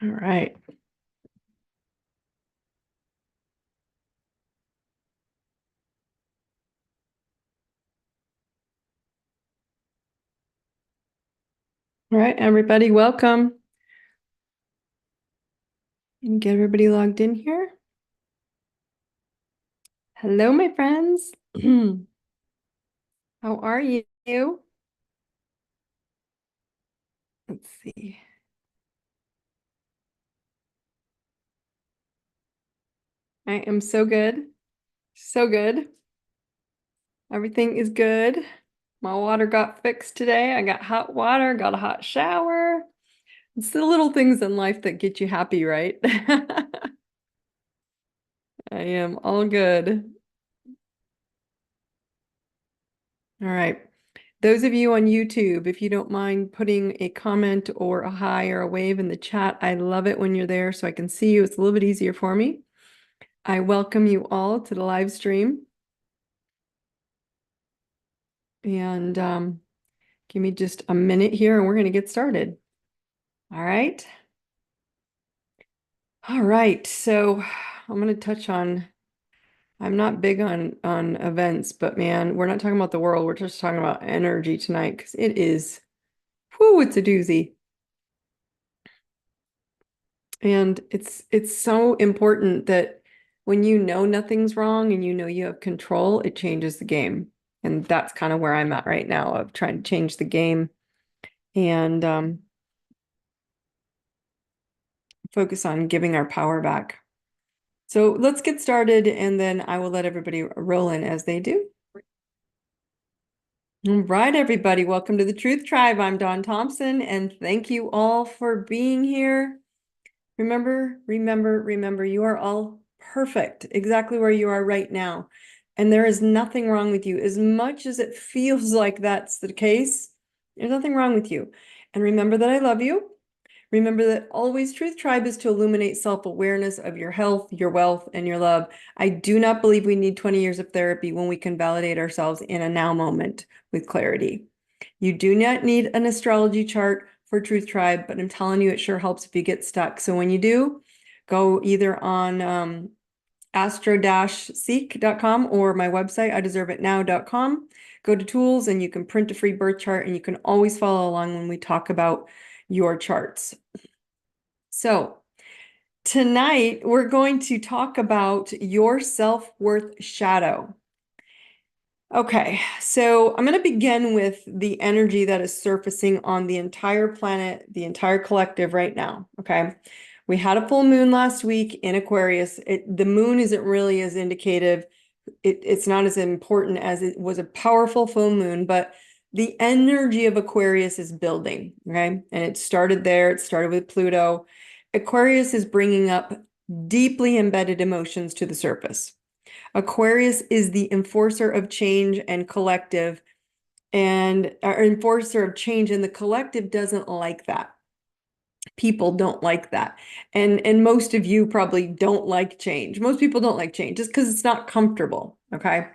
All right. All right, everybody, welcome. And get everybody logged in here. Hello, my friends. How are you? Let's see. I am so good. So good. Everything is good. My water got fixed today. I got hot water, got a hot shower. It's the little things in life that get you happy, right? I am all good. All right. Those of you on YouTube, if you don't mind putting a comment or a hi or a wave in the chat, I love it when you're there so I can see you. It's a little bit easier for me. I welcome you all to the live stream. And give me just a minute here and we're going to get started. All right. All right. So I'm going to touch on, I'm not big on events, but man, we're not talking about the world. We're just talking about energy tonight because it is, whoo, it's a doozy. And it's so important that when you know nothing's wrong and you know you have control, it changes the game. And that's kind of where I'm at right now of trying to change the game and focus on giving our power back. So let's get started and then I will let everybody roll in as they do. All right, everybody, welcome to the Truth Tribe. I'm Dawn Thompson and thank you all for being here. Remember, you are all perfect exactly where you are right now. And there is nothing wrong with you. As much as it feels like that's the case, there's nothing wrong with you. And remember that I love you. Remember that always Truth Tribe is to illuminate self-awareness of your health, your wealth, and your love. I do not believe we need 20 years of therapy when we can validate ourselves in a now moment with clarity. You do not need an astrology chart for Truth Tribe, but I'm telling you, it sure helps if you get stuck. So when you do, go either on astro-seek.com or my website, ideserveitnow.com. Go to tools and you can print a free birth chart and you can always follow along when we talk about your charts. So tonight we're going to talk about your self-worth shadow. Okay, so I'm going to begin with the energy that is surfacing on the entire planet, the entire collective right now. Okay, we had a full moon last week in Aquarius. The moon isn't really as indicative. It's not as important as it was a powerful full moon, but the energy of Aquarius is building. Okay, and it started there. It started with Pluto. Aquarius is bringing up deeply embedded emotions to the surface. Aquarius is the enforcer of change and collective, and our enforcer of change, and the collective doesn't like that. People don't like that. And most of you probably don't like change. Most people don't like change just because it's not comfortable. Okay.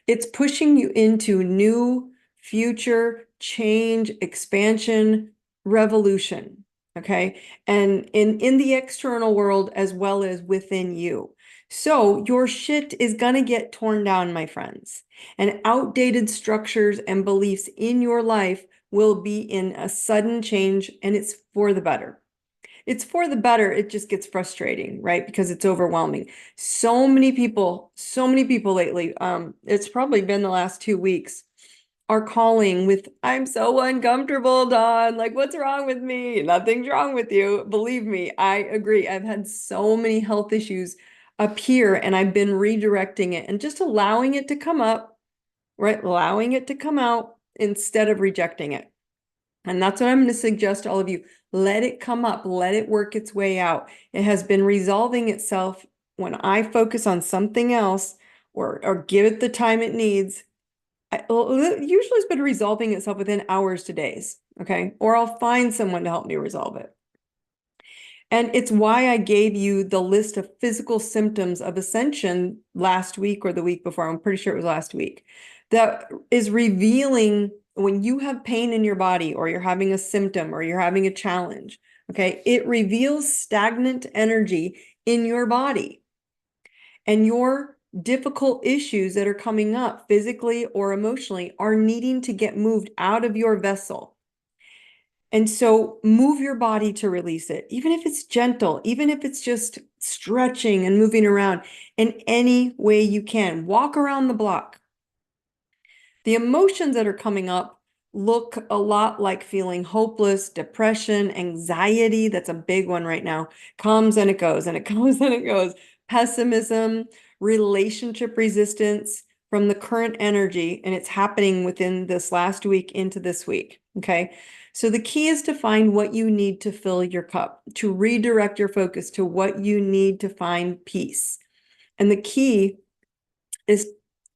It's pushing you into new future change, expansion, revolution. Okay. And in the external world as well as within you. So your shit is going to get torn down, my friends, and outdated structures and beliefs in your life will be in a sudden change, and it's for the better. It's for the better. It just gets frustrating, right? Because it's overwhelming. So many people lately, it's probably been the last 2 weeks, are calling with, I'm so uncomfortable, Dawn. Like, what's wrong with me? Nothing's wrong with you. Believe me, I agree. I've had so many health issues appear and I've been redirecting it and just allowing it to come up, right? Allowing it to come out instead of rejecting it. And that's what I'm going to suggest to all of you. Let it come up. Let it work its way out. It has been resolving itself when I focus on something else or give it the time it needs. Usually it's been resolving itself within hours to days. Okay. Or I'll find someone to help me resolve it. And it's why I gave you the list of physical symptoms of ascension last week or the week before. I'm pretty sure it was last week. That is revealing when you have pain in your body or you're having a symptom or you're having a challenge, Okay, it reveals stagnant energy in your body, and your difficult issues that are coming up physically or emotionally are needing to get moved out of your vessel. And so move your body to release it, even if it's gentle, even if it's just stretching and moving around in any way you can. Walk around the block. The emotions that are coming up look a lot like feeling hopeless, depression, anxiety. That's a big one right now. Comes and it goes, and it comes and it goes. Pessimism, relationship resistance from the current energy, and it's happening within this last week into this week. Okay. So the key is to find what you need to fill your cup, to redirect your focus to what you need to find peace. And the key is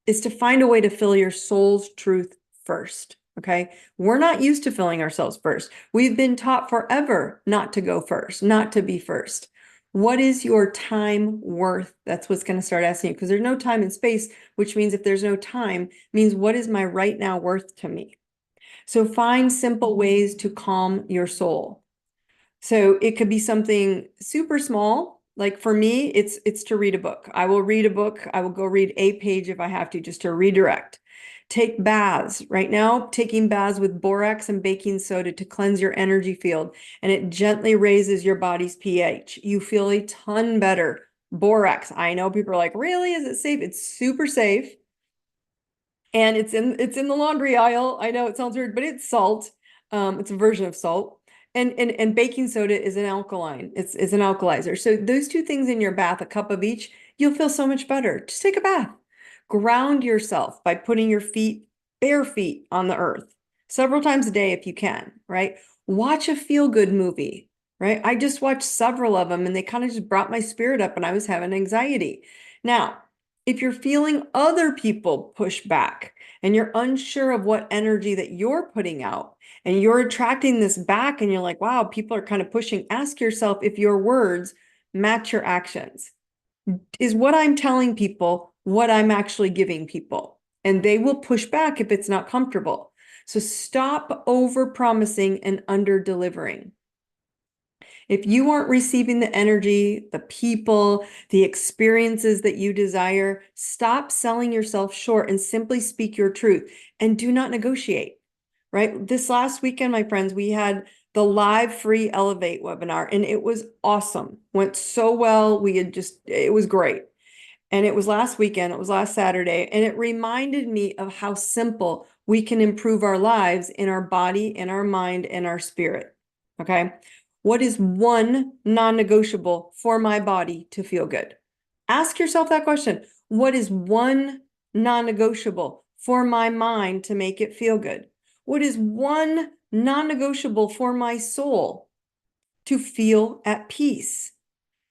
to find a way to fill your soul's truth first. Okay. We're not used to filling ourselves first. We've been taught forever not to go first, not to be first. What is your time worth? That's what's going to start asking you, because there's no time and space, which means if there's no time, means what is my right now worth to me? So find simple ways to calm your soul. So it could be something super small. Like for me, it's to read a book. I will read a book. I will go read a page if I have to, just to redirect. Take baths. Right now, taking baths with borax and baking soda to cleanse your energy field, and it gently raises your body's pH. You feel a ton better. Borax. I know people are like, really? Is it safe? It's super safe. And it's in the laundry aisle. I know it sounds weird, but it's salt. It's a version of salt. And baking soda is an alkaline. It's an alkalizer. So those two things in your bath, a cup of each, you'll feel so much better. Just take a bath. Ground yourself by putting your feet, bare feet, on the earth several times a day if you can, right? Watch a feel-good movie, right? I just watched several of them and they kind of just brought my spirit up and I was having anxiety. Now, if you're feeling other people push back and you're unsure of what energy that you're putting out and you're attracting this back and you're like, wow, people are kind of pushing, ask yourself if your words match your actions. Is what I'm telling people what I'm actually giving people? And they will push back if it's not comfortable. So stop over promising and under delivering. If you aren't receiving the energy, the people, the experiences that you desire, stop selling yourself short and simply speak your truth and do not negotiate, right? This last weekend, my friends, we had the live free Elevate webinar and it was awesome. Went so well. It was great. And it was last weekend, it was last Saturday, and it reminded me of how simple we can improve our lives in our body, in our mind, and our spirit. Okay. What is one non-negotiable for my body to feel good? Ask yourself that question. What is one non-negotiable for my mind to make it feel good? What is one non-negotiable for my soul to feel at peace?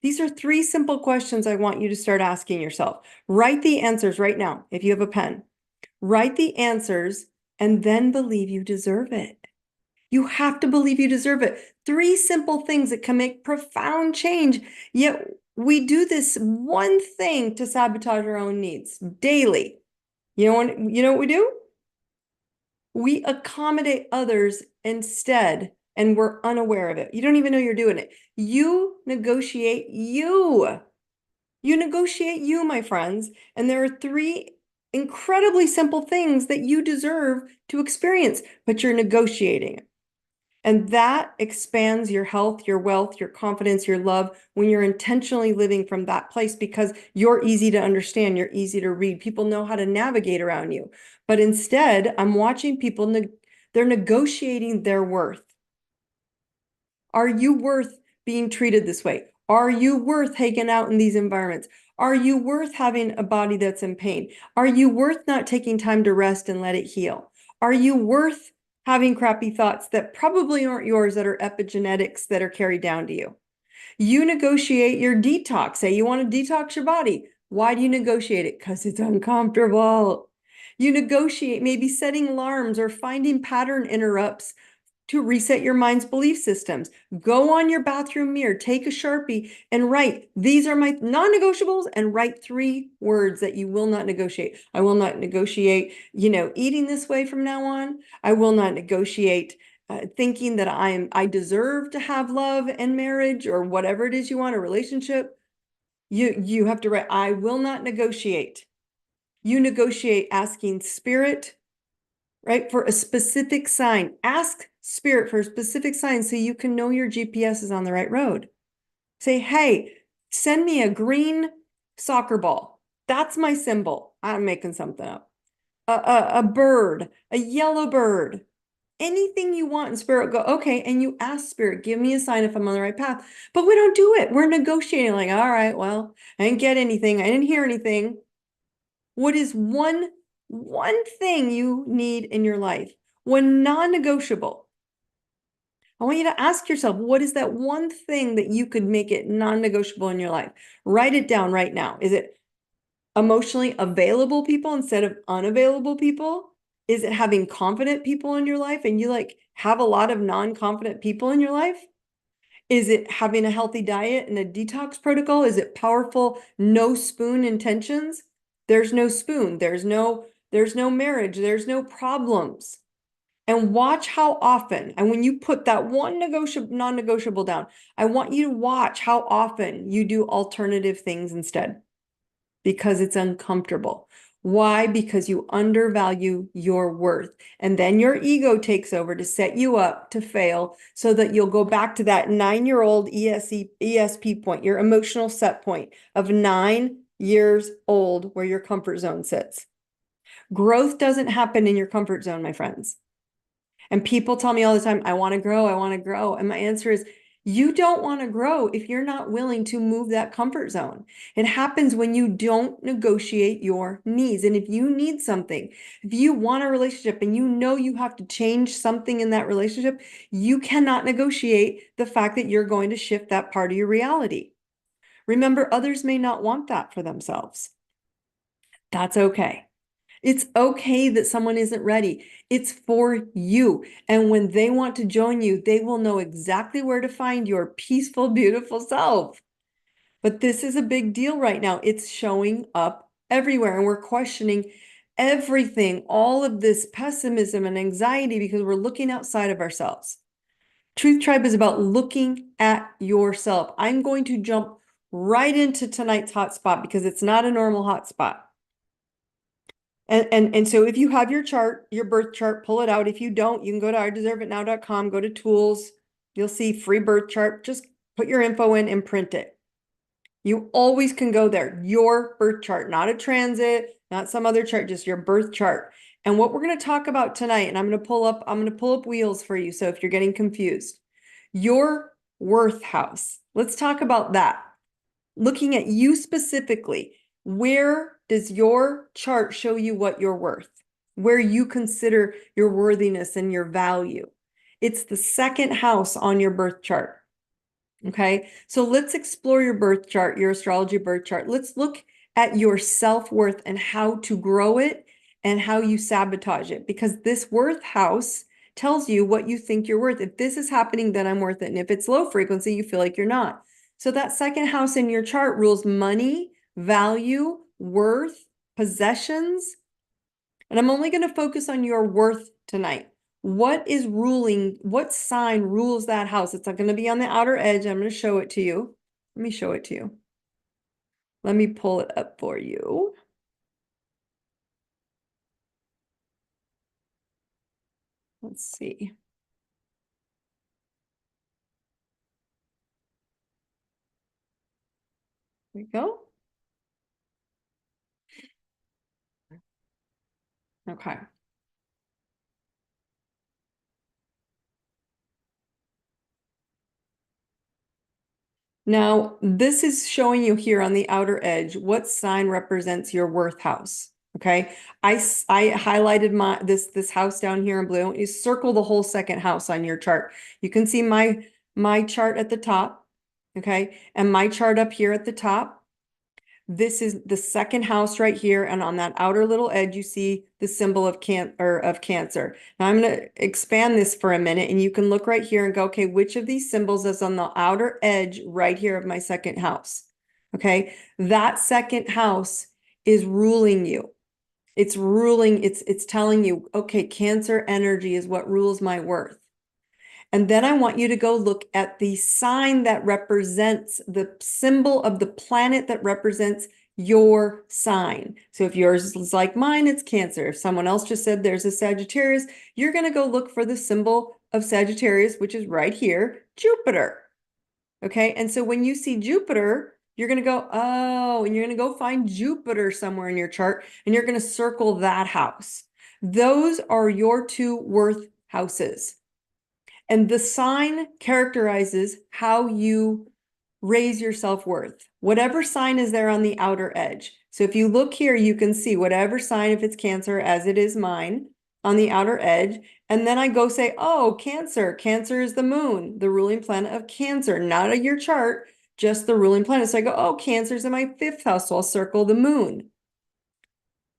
These are three simple questions I want you to start asking yourself. Write the answers right now if you have a pen. Write the answers and then believe you deserve it. You have to believe you deserve it. Three simple things that can make profound change. Yet we do this one thing to sabotage our own needs daily. You know what we do? We accommodate others instead, and we're unaware of it. You don't even know you're doing it. You negotiate you. You negotiate you, my friends. And there are three incredibly simple things that you deserve to experience, but you're negotiating it. And that expands your health, your wealth, your confidence, your love when you're intentionally living from that place, because you're easy to understand, you're easy to read. People know how to navigate around you. But instead, I'm watching people, they're negotiating their worth. Are you worth being treated this way? Are you worth hanging out in these environments? Are you worth having a body that's in pain? Are you worth not taking time to rest and let it heal? Are you worth having crappy thoughts that probably aren't yours, that are epigenetics that are carried down to you? You negotiate your detox. Say you want to detox your body. Why do you negotiate it? Because it's uncomfortable. You negotiate maybe setting alarms or finding pattern interrupts to reset your mind's belief systems. Go on your bathroom mirror, take a Sharpie and write, these are my non-negotiables, and write 3 words that you will not negotiate. I will not negotiate, eating this way from now on. I will not negotiate thinking that I deserve to have love and marriage or whatever it is you want, a relationship, you have to write, I will not negotiate. You negotiate asking spirit, right, for a specific sign. Ask spirit for a specific sign so you can know your GPS is on the right road. Say, hey, send me a green soccer ball. That's my symbol. I'm making something up. A bird, a yellow bird, anything you want in spirit, go, okay. And you ask spirit, give me a sign if I'm on the right path. But we don't do it. We're negotiating like, all right, well, I didn't get anything. I didn't hear anything. What is one thing you need in your life? One non-negotiable. I want you to ask yourself, what is that one thing that you could make it non-negotiable in your life? Write it down right now. Is it emotionally available people instead of unavailable people? Is it having confident people in your life and you like have a lot of non-confident people in your life? Is it having a healthy diet and a detox protocol? Is it powerful no spoon intentions? There's no spoon. There's no marriage. There's no problems. And watch how often, and when you put that one non-negotiable down, I want you to watch how often you do alternative things instead because it's uncomfortable. Why? Because you undervalue your worth. And then your ego takes over to set you up to fail so that you'll go back to that 9-year-old ESP point, your emotional set point of 9 years old where your comfort zone sits. Growth doesn't happen in your comfort zone, my friends. And people tell me all the time, I want to grow, I want to grow. And my answer is, you don't want to grow if you're not willing to move that comfort zone. It happens when you don't negotiate your needs. And if you need something, if you want a relationship and you know you have to change something in that relationship, you cannot negotiate the fact that you're going to shift that part of your reality. Remember, others may not want that for themselves. That's okay. It's okay that someone isn't ready. It's for you. And when they want to join you, they will know exactly where to find your peaceful, beautiful self. But this is a big deal right now. It's showing up everywhere and we're questioning everything, all of this pessimism and anxiety because we're looking outside of ourselves. Truth Tribe is about looking at yourself. I'm going to jump right into tonight's hotspot because it's not a normal hotspot. And so if you have your chart, your birth chart, pull it out. If you don't, you can go to IdeserveItNow.com, go to tools. You'll see free birth chart. Just put your info in and print it. You always can go there. Your birth chart, not a transit, not some other chart, just your birth chart. And what we're going to talk about tonight, and I'm going to pull up wheels for you. So if you're getting confused, your worth house. Let's talk about that. Looking at you specifically. Where does your chart show you what you're worth? Where you consider your worthiness and your value? It's the second house on your birth chart. Okay, so let's explore your birth chart, your astrology birth chart. Let's look at your self-worth and how to grow it and how you sabotage it, because this worth house tells you what you think you're worth. If this is happening, then I'm worth it. And if it's low frequency, you feel like you're not. So that second house in your chart rules money, value, worth, possessions. And I'm only going to focus on your worth tonight. What sign rules that house? It's not going to be on the outer edge. I'm going to show it to you. Let me show it to you. Let me pull it up for you. Let's see. There we go. Okay. Now, this is showing you here on the outer edge what sign represents your worth house. Okay. I highlighted this house down here in blue. I want you to circle the whole second house on your chart. You can see my chart at the top. Okay. And my chart up here at the top. This is the second house right here. And on that outer little edge, you see the symbol of Cancer. Now I'm going to expand this for a minute and you can look right here and go, okay, which of these symbols is on the outer edge right here of my second house? Okay. That second house is ruling you. It's telling you, okay, Cancer energy is what rules my worth. And then I want you to go look at the sign that represents the symbol of the planet that represents your sign. So if yours is like mine, it's Cancer. If someone else just said there's a Sagittarius, you're going to go look for the symbol of Sagittarius, which is right here, Jupiter. Okay. And so when you see Jupiter, you're going to go, oh, and you're going to go find Jupiter somewhere in your chart, and you're going to circle that house. Those are your two worth houses. And the sign characterizes how you raise your self-worth. Whatever sign is there on the outer edge. So if you look here, you can see whatever sign, if it's Cancer, as it is mine, on the outer edge. And then I go say, oh, Cancer. Cancer is the moon, the ruling planet of Cancer, not of your chart, just the ruling planet. So I go, oh, Cancer's in my fifth house, so I'll circle the moon.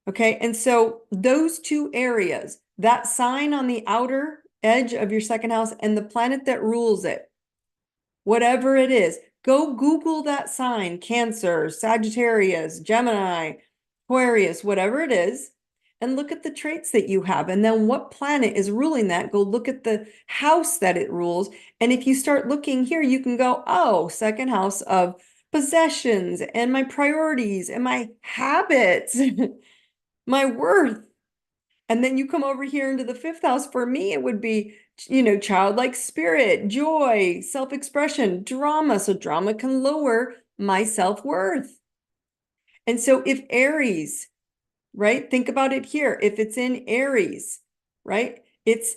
Okay, and so those two areas, that sign on the outer edge of your second house and the planet that rules it, whatever it is, go Google that sign, Cancer, Sagittarius, Gemini, Aquarius, whatever it is, and look at the traits that you have. And then what planet is ruling that? Go look at the house that it rules. And if you start looking here, you can go, oh, second house of possessions and my priorities and my habits, my worth. And then you come over here into the fifth house. For me, it would be, childlike spirit, joy, self-expression, drama. So drama can lower my self-worth. And so if Aries, right, think about it here. If it's in Aries, right,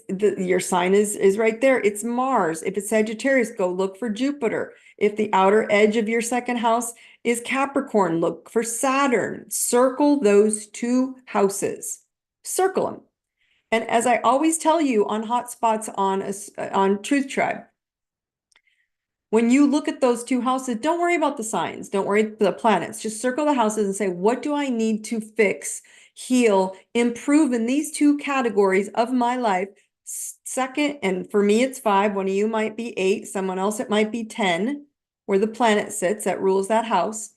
your sign is right there. It's Mars. If it's Sagittarius, go look for Jupiter. If the outer edge of your second house is Capricorn, look for Saturn. Circle those two houses. Circle them. And as I always tell you on hotspots on Truth Tribe, when you look at those two houses, don't worry about the signs. Don't worry about the planets. Just circle the houses and say, what do I need to fix, heal, improve in these two categories of my life? Second, and for me, it's 5. One of you might be 8. Someone else, it might be 10, where the planet sits that rules that house.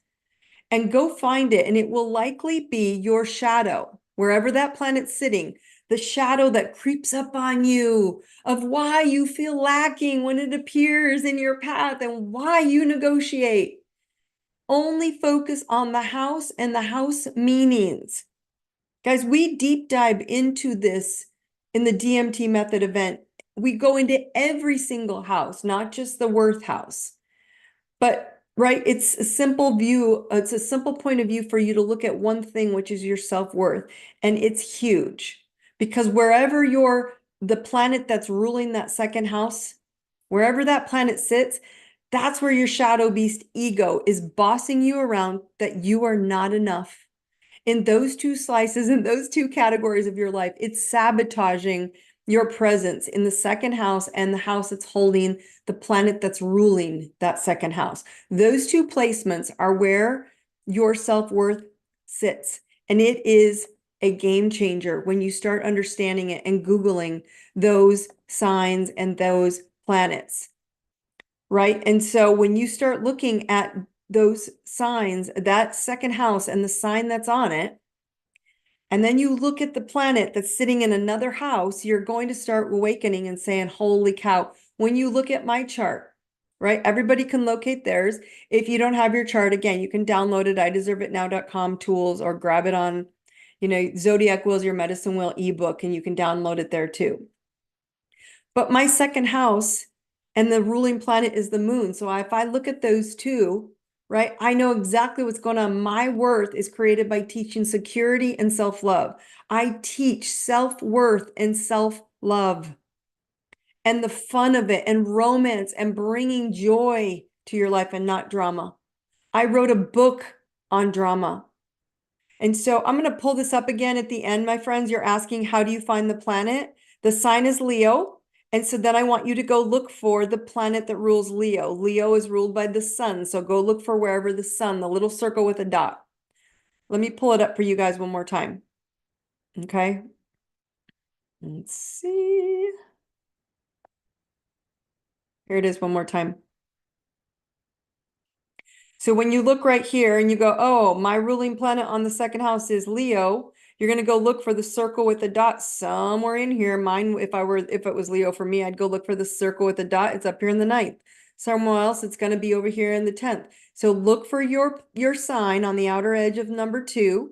And go find it. And it will likely be your shadow, wherever that planet's sitting, the shadow that creeps up on you of why you feel lacking when it appears in your path and why you negotiate. Only focus on the house and the house meanings. Guys, we deep dive into this in the DMT method event. We go into every single house, not just the worth house. But right, it's a simple view. It's a simple point of view for you to look at one thing, which is your self-worth. And it's huge because wherever the planet that's ruling that second house, wherever that planet sits, that's where your shadow beast ego is bossing you around that you are not enough. In those two slices, in those two categories of your life, it's sabotaging your presence in the second house and the house that's holding the planet that's ruling that second house. Those two placements are where your self-worth sits. And it is a game changer when you start understanding it and Googling those signs and those planets, right? And so when you start looking at those signs, that second house and the sign that's on it, and then you look at the planet that's sitting in another house, you're going to start awakening and saying, holy cow. When you look at my chart, right? Everybody can locate theirs. If you don't have your chart, again, you can download it, IDeserveItNow.com tools, or grab it on, Zodiac Wheels, Your Medicine Wheel ebook, and you can download it there too. But my second house and the ruling planet is the moon. So if I look at those two, right, I know exactly what's going on. My worth is created by teaching security and self-love. I teach self-worth and self-love and the fun of it and romance and bringing joy to your life and not drama. I wrote a book on drama. And so I'm going to pull this up again at the end, my friends. You're asking, how do you find the planet? The sign is Leo. And so then I want you to go look for the planet that rules Leo. Leo is ruled by the sun. So go look for wherever the sun, the little circle with a dot. Let me pull it up for you guys one more time. Okay. Let's see. Here it is one more time. So when you look right here and you go, oh, my ruling planet on the second house is Leo, You're going to go look for the circle with the dot somewhere in here. Mine, if it was Leo for me, I'd go look for the circle with the dot. It's up here in the 9th. Somewhere else, it's going to be over here in the 10th. So look for your sign on the outer edge of number 2,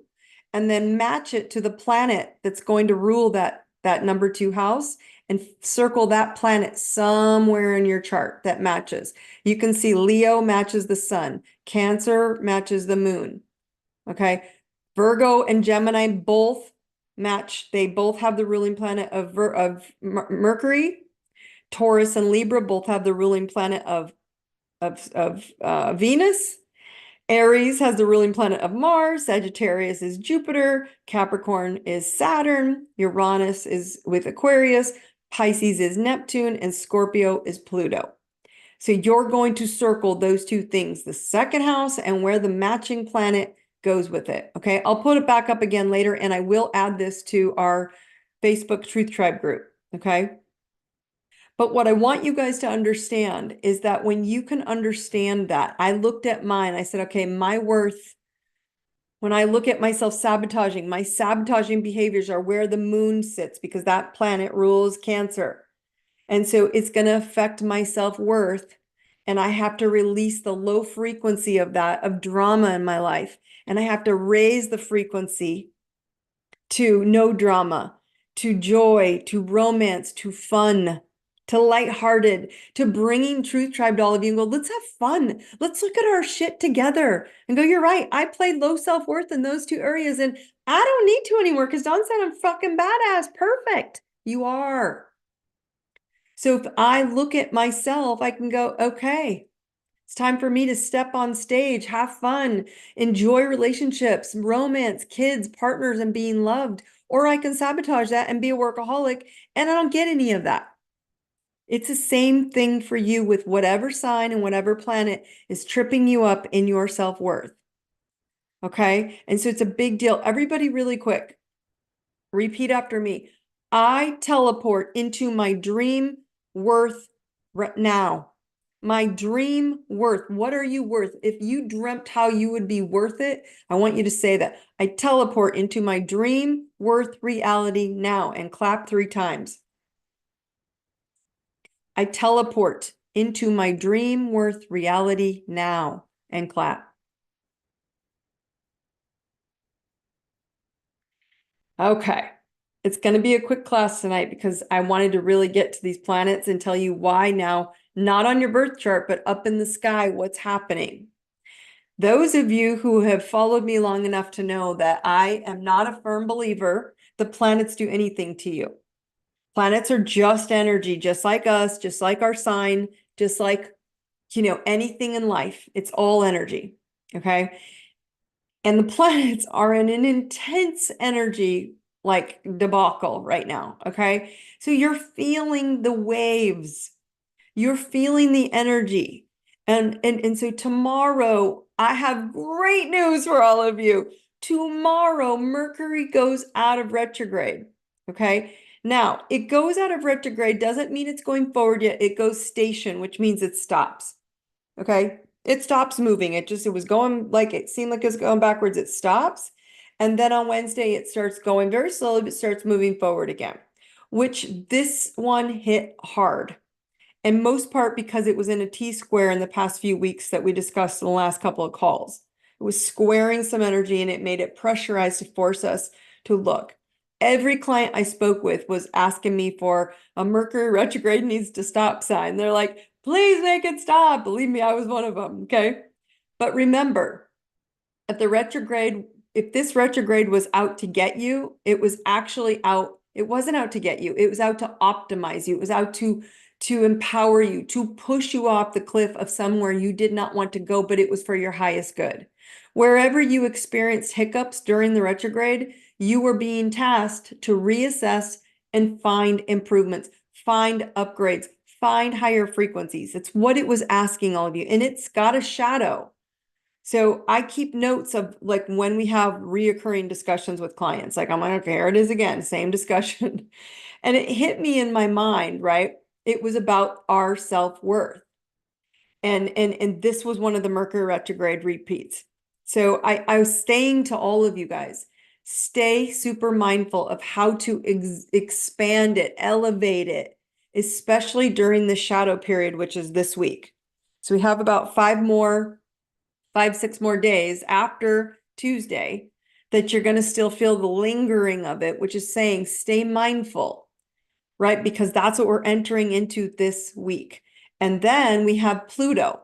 and then match it to the planet that's going to rule that number 2 house, and circle that planet somewhere in your chart that matches. You can see Leo matches the sun, Cancer matches the moon. Okay. Virgo and Gemini both match. They both have the ruling planet of Mercury. Taurus and Libra both have the ruling planet of Venus. Aries has the ruling planet of Mars. Sagittarius is Jupiter. Capricorn is Saturn. Uranus is with Aquarius. Pisces is Neptune, and Scorpio is Pluto. So you're going to circle those 2 things, the 2nd house and where the matching planet goes with it. Okay. I'll put it back up again later, and I will add this to our Facebook Truth Tribe group. Okay. But what I want you guys to understand is that when you can understand that, I looked at mine, I said, okay, my worth, when I look at myself sabotaging, my sabotaging behaviors are where the moon sits, because that planet rules Cancer. And so it's going to affect my self-worth. And I have to release the low frequency of that, of drama in my life. And I have to raise the frequency to no drama, to joy, to romance, to fun, to lighthearted, to bringing Truth Tribe to all of you and go, let's have fun. Let's look at our shit together and go, you're right. I played low self-worth in those 2 areas, and I don't need to anymore because Dawn said I'm fucking badass. Perfect. You are. So if I look at myself, I can go, okay, it's time for me to step on stage, have fun, enjoy relationships, romance, kids, partners, and being loved. Or I can sabotage that and be a workaholic, and I don't get any of that. It's the same thing for you with whatever sign and whatever planet is tripping you up in your self-worth. Okay? And so it's a big deal. Everybody really quick, repeat after me. I teleport into my dream worth now. My dream worth. What are you worth? If you dreamt how you would be worth it, I want you to say that. I teleport into my dream worth reality now, and clap 3 times. I teleport into my dream worth reality now, and clap. Okay. It's going to be a quick class tonight because I wanted to really get to these planets and tell you why now, not on your birth chart, but up in the sky, what's happening. Those of you who have followed me long enough to know that I am not a firm believer the planets do anything to you. Planets are just energy, just like us, just like our sign, just like, anything in life. It's all energy. Okay. And the planets are in an intense energy like debacle right now. Okay. So you're feeling the waves. You're feeling the energy. And so tomorrow, I have great news for all of you. Tomorrow, Mercury goes out of retrograde. Okay. Now, it goes out of retrograde doesn't mean it's going forward yet. It goes station, which means it stops. Okay. It stops moving. It was going like it seemed like it was going backwards. It stops. And then on Wednesday, it starts going very slowly, but starts moving forward again, which this one hit hard. And most part because it was in a T-square in the past few weeks that we discussed in the last couple of calls. It was squaring some energy, and it made it pressurized to force us to look. Every client I spoke with was asking me for a Mercury retrograde needs to stop sign. They're like, please make it stop. Believe me, I was one of them. Okay. But remember, if this retrograde was out to get you, it was actually out. It wasn't out to get you. It was out to optimize you. It was out to empower you, to push you off the cliff of somewhere you did not want to go, but it was for your highest good. Wherever you experienced hiccups during the retrograde, you were being tasked to reassess and find improvements, find upgrades, find higher frequencies. It's what it was asking all of you. And it's got a shadow. So I keep notes of like when we have reoccurring discussions with clients, like I'm like, okay, here it is again, same discussion. And it hit me in my mind, right? It was about our self-worth. And this was one of the Mercury retrograde repeats. So I was saying to all of you guys, Stay super mindful of how to expand it, elevate it, especially during the shadow period, which is this week. So we have about 6 more days after Tuesday that you're going to still feel the lingering of it, which is saying stay mindful, right? Because that's what we're entering into this week. And then we have Pluto,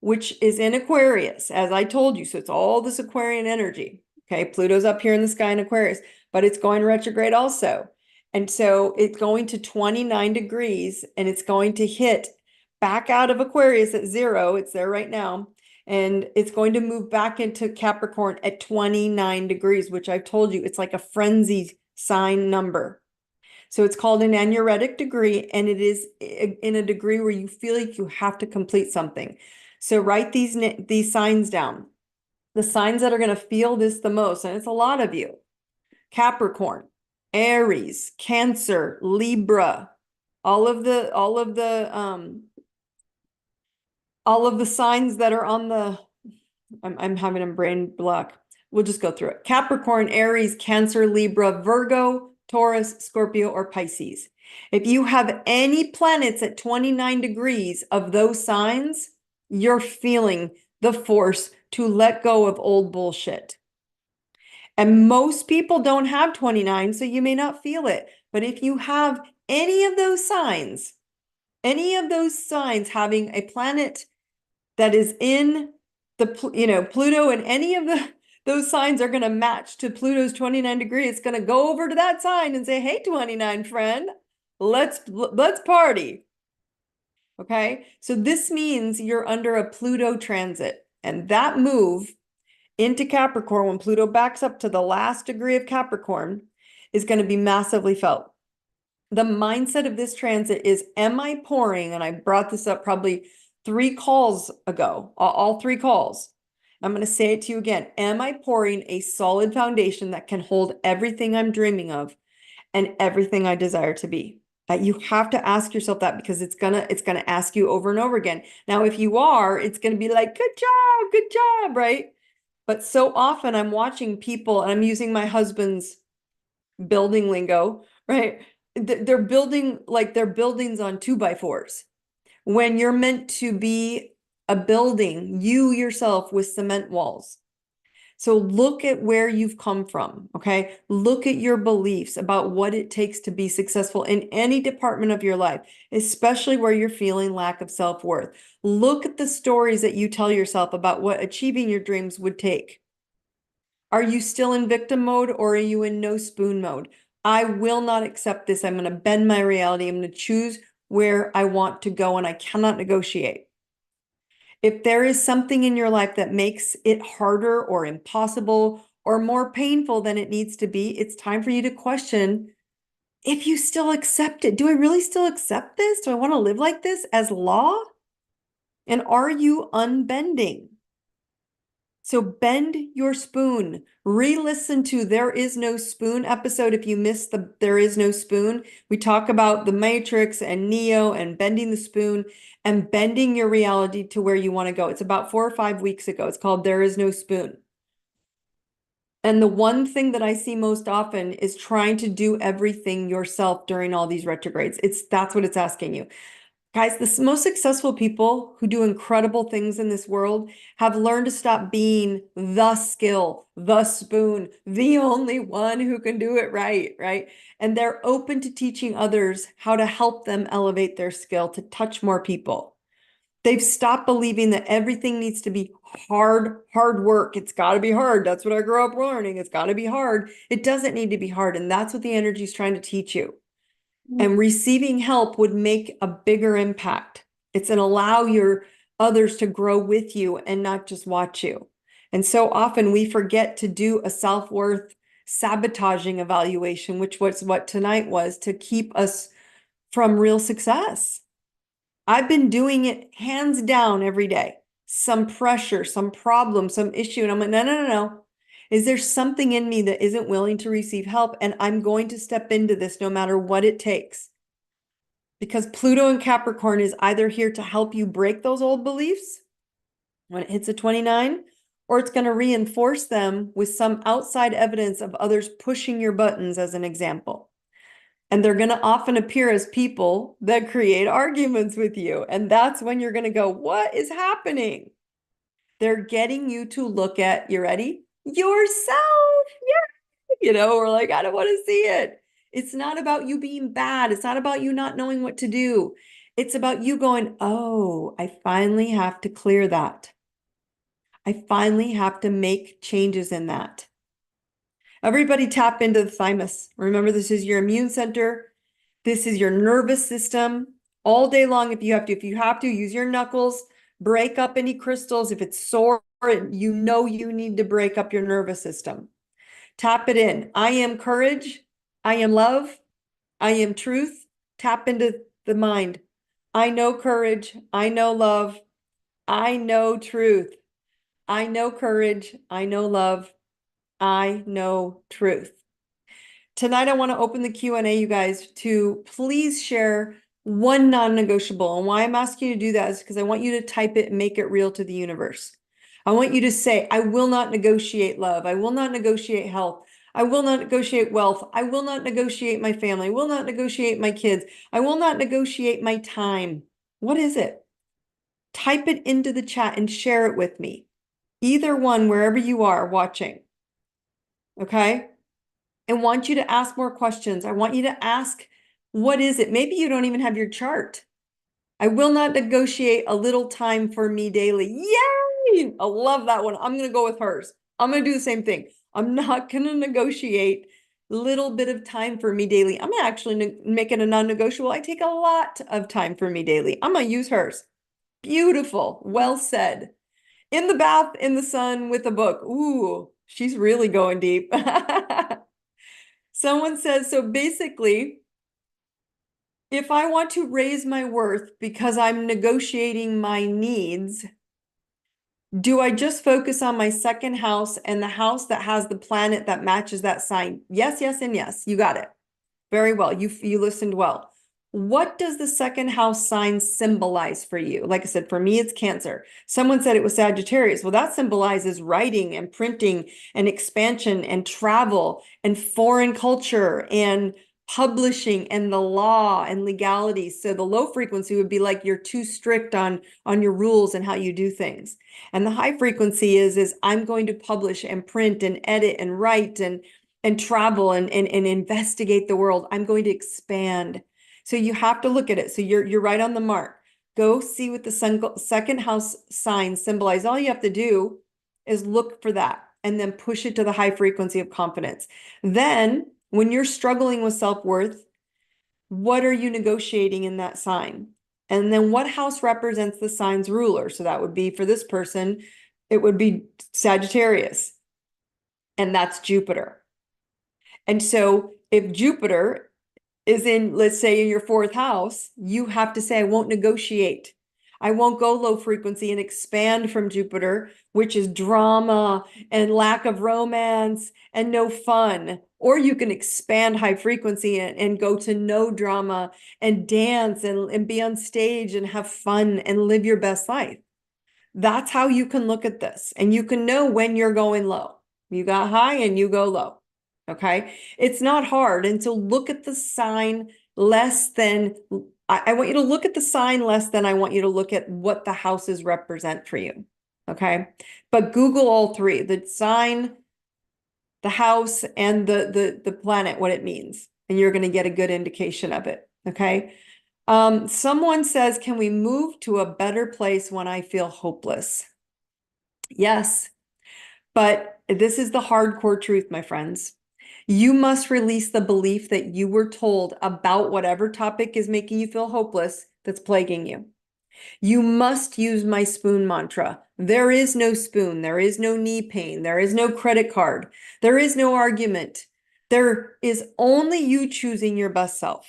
which is in Aquarius, as I told you. So it's all this Aquarian energy. Okay, Pluto's up here in the sky in Aquarius, but it's going retrograde also. And so it's going to 29 degrees and it's going to hit back out of Aquarius at 0. It's there right now. And it's going to move back into Capricorn at 29 degrees, which I've told you, it's like a frenzy sign number. So it's called an anuretic degree, and it is in a degree where you feel like you have to complete something. So write these signs down. The signs that are going to feel this the most, and it's a lot of you: Capricorn, Aries, Cancer, Libra, all of the signs that are on the, I'm having a brain block. We'll just go through it. Capricorn, Aries, Cancer, Libra, Virgo, Taurus, Scorpio, or Pisces. If you have any planets at 29 degrees of those signs, you're feeling the force to let go of old bullshit. And most people don't have 29, so you may not feel it. But if you have any of those signs having a planet that is in the, Pluto, and any of those signs are going to match to Pluto's 29 degree. It's going to go over to that sign and say, hey, 29 friend, let's party. Okay. So this means you're under a Pluto transit, and that move into Capricorn, when Pluto backs up to the last degree of Capricorn, is going to be massively felt. The mindset of this transit is, am I pouring? And I brought this up probably 3 calls ago, all 3 calls. I'm going to say it to you again. Am I pouring a solid foundation that can hold everything I'm dreaming of and everything I desire to be? You have to ask yourself that, because it's gonna ask you over and over again. Now, if you are, it's going to be like, good job, right? But so often I'm watching people, and I'm using my husband's building lingo, right? They're building like their buildings on 2x4s. When you're meant to be a building, you yourself, with cement walls. So look at where you've come from, okay? Look at your beliefs about what it takes to be successful in any department of your life, especially where you're feeling lack of self-worth. Look at the stories that you tell yourself about what achieving your dreams would take. Are you still in victim mode, or are you in no spoon mode? I will not accept this. I'm going to bend my reality. I'm going to choose where I want to go, and I cannot negotiate. If there is something in your life that makes it harder or impossible or more painful than it needs to be, it's time for you to question if you still accept it. Do I really still accept this? Do I want to live like this as law? And are you unbending? So bend your spoon. Re-listen to There Is No Spoon episode if you missed the There Is No Spoon. We talk about the Matrix and Neo and bending the spoon and bending your reality to where you want to go. It's about 4 or 5 weeks ago. It's called There Is No Spoon. And the one thing that I see most often is trying to do everything yourself during all these retrogrades. That's what it's asking you. Guys, the most successful people who do incredible things in this world have learned to stop being the skill, the spoon, the only one who can do it right, right? And they're open to teaching others how to help them elevate their skill to touch more people. They've stopped believing that everything needs to be hard work. It's got to be hard. That's what I grew up learning. It's got to be hard. It doesn't need to be hard. And that's what the energy is trying to teach you. And receiving help would make a bigger impact. It's an allow your others to grow with you and not just watch you. And so often we forget to do a self-worth sabotaging evaluation, which was what tonight was, to keep us from real success. I've been doing it hands down every day. Some pressure, some problem, some issue. And I'm like, no. Is there something in me that isn't willing to receive help? And I'm going to step into this no matter what it takes. Because Pluto in Capricorn is either here to help you break those old beliefs when it hits a 29, or it's going to reinforce them with some outside evidence of others pushing your buttons, as an example. And they're going to often appear as people that create arguments with you. And that's when you're going to go, what is happening? They're getting you to look at, you ready? Yourself. We're like, I don't want to see it. It's not about you being bad. It's not about you not knowing what to do. It's about you going, oh, I finally have to clear that. I finally have to make changes in that. Everybody tap into the thymus. Remember, this is your immune center. This is your nervous system. All day long, if you have to, use your knuckles, break up any crystals. If it's sore, you need to break up your nervous system. Tap it in. I am courage. I am love. I am truth. Tap into the mind. I know courage. I know love. I know truth. I know courage. I know love. I know truth. Tonight, I want to open the Q&A, you guys, to please share one non-negotiable. And why I'm asking you to do that is because I want you to type it and make it real to the universe. I want you to say, I will not negotiate love. I will not negotiate health. I will not negotiate wealth. I will not negotiate my family. I will not negotiate my kids. I will not negotiate my time. What is it? Type it into the chat and share it with me. Either one, wherever you are watching. Okay? I want you to ask more questions. I want you to ask, what is it? Maybe you don't even have your chart. I will not negotiate a little time for me daily. Yay! I love that one. I'm going to go with hers. I'm going to do the same thing. I'm not going to negotiate a little bit of time for me daily. I'm actually make it a non-negotiable. I take a lot of time for me daily. I'm going to use hers. Beautiful. Well said. In the bath, in the sun, with a book. Ooh, she's really going deep. Someone says, so basically, if I want to raise my worth because I'm negotiating my needs, do I just focus on my second house and the house that has the planet that matches that sign? Yes, yes, and yes. You got it. Very well. You listened well. What does the second house sign symbolize for you? Like I said, for me, it's Cancer. Someone said it was Sagittarius. Well, that symbolizes writing and printing and expansion and travel and foreign culture and publishing and the law and legality. So the low frequency would be like you're too strict on your rules and how you do things. And the high frequency is I'm going to publish and print and edit and write and travel and investigate the world. I'm going to expand. So you have to look at it. So you're right on the mark. Go see what the second house sign symbolize. All you have to do is look for that and then push it to the high frequency of confidence. Then when you're struggling with self-worth, what are you negotiating in that sign? And then what house represents the sign's ruler? So that would be, for this person, it would be Sagittarius. And that's Jupiter. And so if Jupiter is in, let's say, in your fourth house, you have to say, I won't negotiate. I won't go low frequency and expand from Jupiter, which is drama and lack of romance and no fun. Or you can expand high frequency and go to no drama and dance and be on stage and have fun and live your best life. That's how you can look at this. And you can know when you're going low. You got high and you go low. Okay. It's not hard. And so look at the sign less than, I want you to look at the sign less than I want you to look at what the houses represent for you. Okay. But Google all three, the sign, the house, and the planet, what it means. And you're going to get a good indication of it. Okay. Someone says, can we move to a better place when I feel hopeless? Yes. But this is the hardcore truth, my friends. You must release the belief that you were told about whatever topic is making you feel hopeless that's plaguing you. You must use my spoon mantra. There is no spoon. There is no knee pain. There is no credit card. There is no argument. There is only you choosing your best self.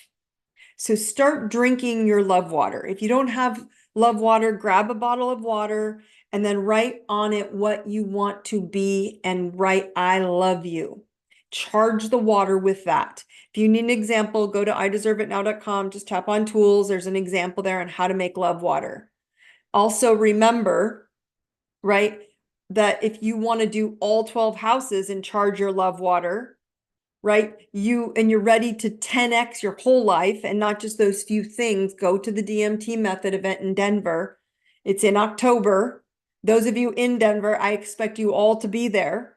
So start drinking your love water. If you don't have love water, grab a bottle of water and then write on it what you want to be and write, I love you. Charge the water with that. If you need an example, go to ideserveitnow.com, just tap on tools. There's an example there on how to make love water. Also remember, right? that if you want to do all 12 houses and charge your love water, right? You're ready to 10x your whole life and not just those few things, go to the DMT method event in Denver. It's in October. Those of you in Denver, I expect you all to be there.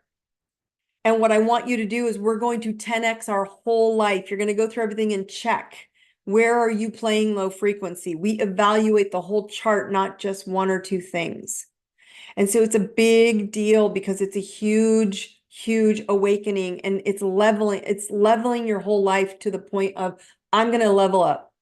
And what I want you to do is we're going to 10x our whole life. You're going to go through everything and check. Where are you playing low frequency? We evaluate the whole chart, not just one or two things. And so it's a big deal because it's a huge, huge awakening, and it's leveling your whole life to the point of, I'm going to level up.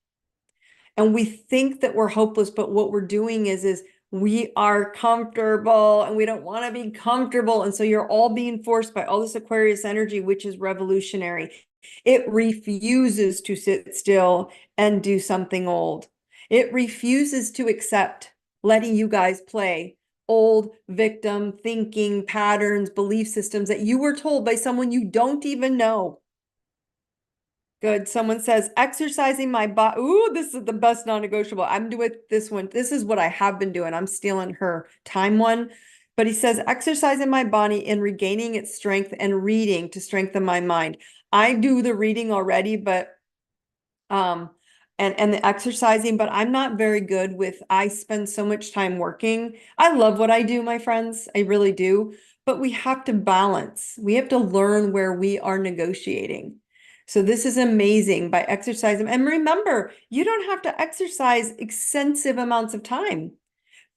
And we think that we're hopeless, but what we're doing is we are comfortable and we don't want to be comfortable. And so you're all being forced by all this Aquarius energy, which is revolutionary. It refuses to sit still and do something old. It refuses to accept letting you guys play old victim thinking patterns, belief systems that you were told by someone you don't even know. Good. Someone says, exercising my body. Ooh, this is the best non-negotiable. I'm doing this one. This is what I have been doing. I'm stealing her time one. But he says, exercising my body and regaining its strength and reading to strengthen my mind. I do the reading already, but and the exercising, but I'm not very good with, I spend so much time working. I love what I do, my friends. I really do. But we have to balance. We have to learn where we are negotiating. So this is amazing by exercising. And remember, you don't have to exercise extensive amounts of time.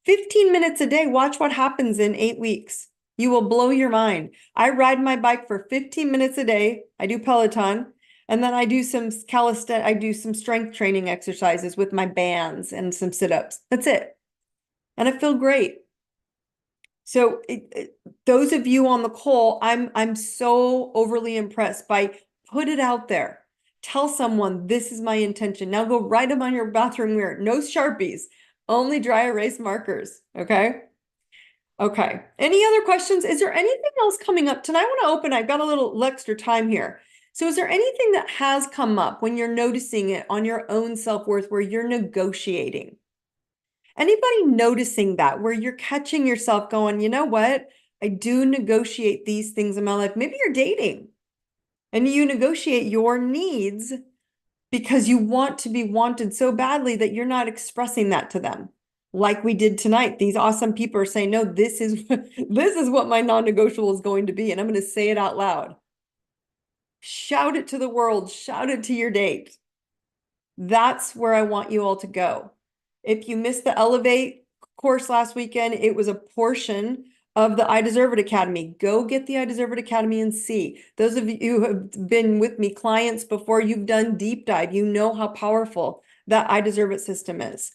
15 minutes a day, watch what happens in 8 weeks. You will blow your mind. I ride my bike for 15 minutes a day. I do Peloton. And then I do some I do some strength training exercises with my bands and some sit-ups. That's it. And I feel great. So those of you on the call, I'm so overly impressed by, put it out there. Tell someone this is my intention. Now go write them on your bathroom mirror. No Sharpies, only dry erase markers. Okay. Okay. Any other questions? Is there anything else coming up tonight? I want to open. I've got a little extra time here. So is there anything that has come up when you're noticing it on your own self-worth where you're negotiating? Anybody noticing that where you're catching yourself going, you know what? I do negotiate these things in my life. Maybe you're dating and you negotiate your needs because you want to be wanted so badly that you're not expressing that to them. Like we did tonight. These awesome people are saying, no, this is what my non-negotiable is going to be. And I'm going to say it out loud. Shout it to the world, shout it to your date. That's where I want you all to go. If you missed the Elevate course last weekend, it was a portion of the I Deserve It Academy. Go get the I Deserve It Academy and see. Those of you who have been with me, clients before, you've done deep dive, you know how powerful that I Deserve It system is.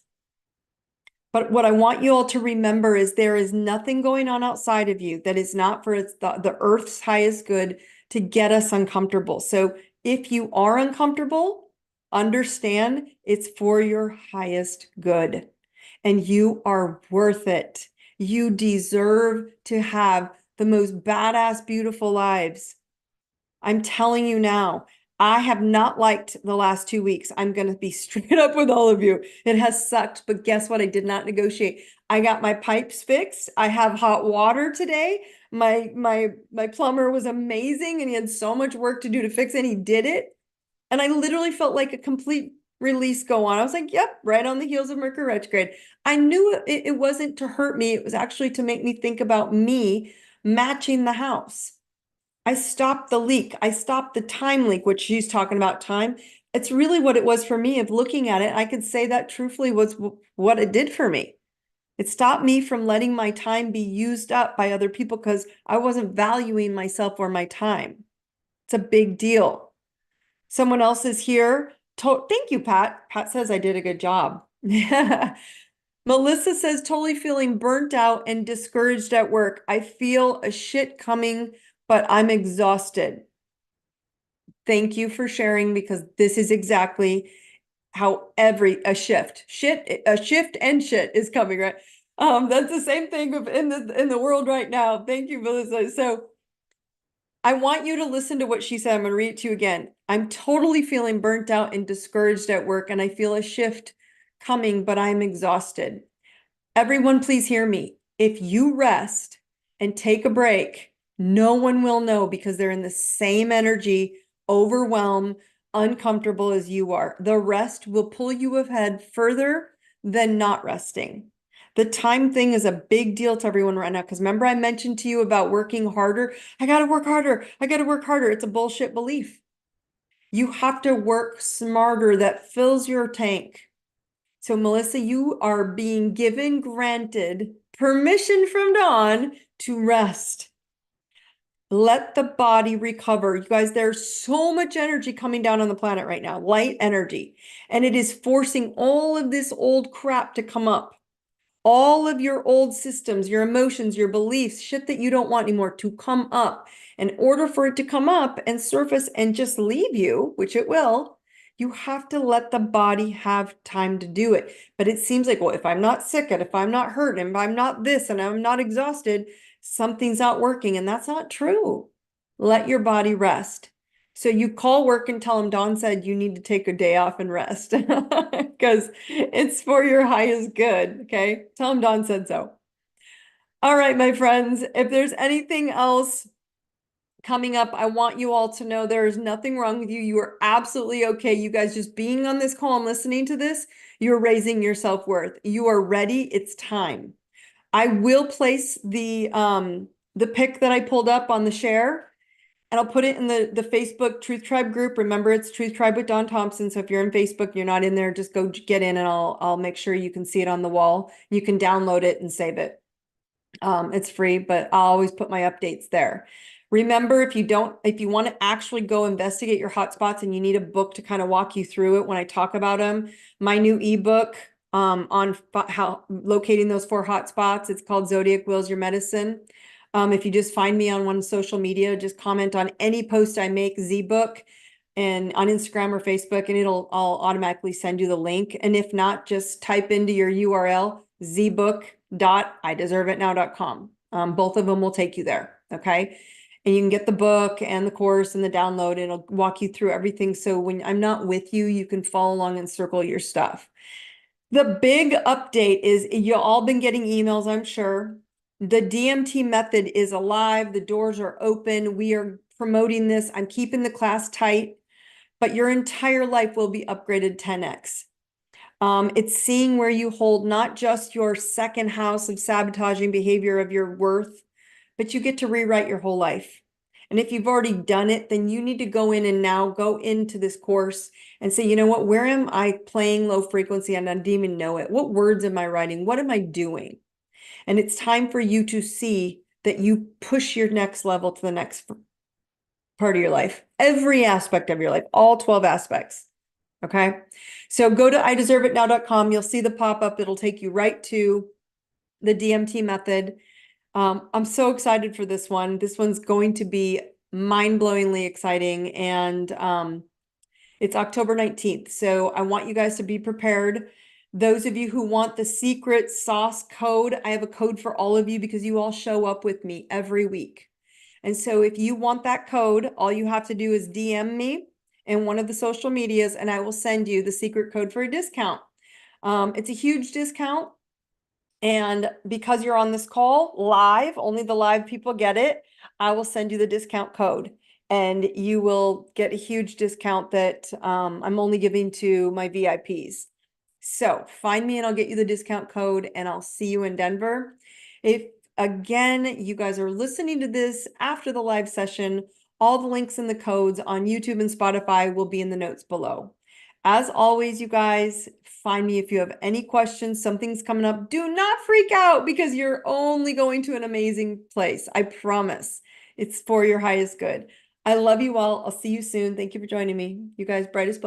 But what I want you all to remember is there is nothing going on outside of you that is not for the earth's highest good to get us uncomfortable. So if you are uncomfortable, understand it's for your highest good and you are worth it. You deserve to have the most badass, beautiful lives. I'm telling you now, I have not liked the last 2 weeks. I'm going to be straight up with all of you. It has sucked, but guess what? I did not negotiate. I got my pipes fixed. I have hot water today. My plumber was amazing and he had so much work to do to fix it. And he did it. And I literally felt like a complete release go on. I was like, yep, right on the heels of Mercury retrograde. I knew it wasn't to hurt me. It was actually to make me think about me matching the house. I stopped the leak. I stopped the time leak, which she's talking about time. It's really what it was for me of looking at it. I could say that truthfully was what it did for me. It stopped me from letting my time be used up by other people because I wasn't valuing myself or my time. It's a big deal. Someone else is here. Thank you, Pat. Pat says I did a good job. Melissa says, totally feeling burnt out and discouraged at work. I feel a shit coming, but I'm exhausted. Thank you for sharing because this is exactly how a shift and shit is coming, right? That's the same thing in the world right now. Thank you, Melissa. So I want you to listen to what she said. I'm going to read it to you again. I'm totally feeling burnt out and discouraged at work, and I feel a shift coming, but I'm exhausted. Everyone, please hear me. If you rest, and take a break, no one will know because they're in the same energy, overwhelmed, uncomfortable as you are. The rest will pull you ahead further than not resting. The time thing is a big deal to everyone right now because remember I mentioned to you about working harder? I got to work harder. I got to work harder. It's a bullshit belief. You have to work smarter. That fills your tank. So Melissa, you are being granted permission from Dawn to rest. Let the body recover. You guys, there's so much energy coming down on the planet right now, light energy, and it is forcing all of this old crap to come up. All of your old systems, your emotions, your beliefs, shit that you don't want anymore to come up. In order for it to come up and surface and just leave you, which it will, you have to let the body have time to do it. But it seems like, well, if I'm not sick and if I'm not hurt and if I'm not this and I'm not exhausted, something's not working. And that's not true. Let your body rest. So you call work and tell them Dawn said you need to take a day off and rest because it's for your highest good. Okay. Tell them Dawn said so. All right, my friends, if there's anything else coming up, I want you all to know there is nothing wrong with you. You are absolutely okay. You guys just being on this call and listening to this, you're raising your self-worth. You are ready. It's time. I will place the pic that I pulled up on the share. And I'll put it in the Facebook Truth Tribe group. Remember, it's Truth Tribe with Dawn Thompson. So if you're in Facebook, you're not in there, just go get in and I'll make sure you can see it on the wall. You can download it and save it. It's free, but I'll always put my updates there. Remember, if you want to actually go investigate your hotspots and you need a book to kind of walk you through it when I talk about them, my new ebook on how locating those 4 hotspots, it's called Zodiac Wills Your Medicine. If you just find me on one social media, just comment on any post I make, ZBook, and on Instagram or Facebook, and I'll automatically send you the link. And if not, just type into your URL, zbook.ideserveitnow.com. Both of them will take you there. Okay. And you can get the book and the course and the download, and it'll walk you through everything. So when I'm not with you, you can follow along and circle your stuff. The big update is you've all been getting emails, I'm sure. The DMT method is alive. The doors are open. We are promoting this. I'm keeping the class tight, but your entire life will be upgraded 10x. It's seeing where you hold not just your second house of sabotaging behavior of your worth, but you get to rewrite your whole life. And if you've already done it, then you need to go in and now go into this course and say, you know what, where am I playing low frequency and I didn't even know it? What words am I writing? What am I doing? And it's time for you to see that you push your next level to the next part of your life, every aspect of your life, all 12 aspects. Okay. So go to ideserveitnow.com. You'll see the pop-up. It'll take you right to the DMT method. I'm so excited for this one. This one's going to be mind-blowingly exciting. And it's October 19th. So I want you guys to be prepared. Those of you who want the secret sauce code, I have a code for all of you because you all show up with me every week. And so if you want that code, all you have to do is DM me in one of the social medias and I will send you the secret code for a discount. It's a huge discount. And because you're on this call live, only the live people get it, I will send you the discount code. And you will get a huge discount that I'm only giving to my VIPs. So find me and I'll get you the discount code and I'll see you in Denver. If again, you guys are listening to this after the live session, all the links and the codes on YouTube and Spotify will be in the notes below. As always, you guys, find me if you have any questions, something's coming up. Do not freak out because you're only going to an amazing place. I promise. It's for your highest good. I love you all. I'll see you soon. Thank you for joining me. You guys, brightest.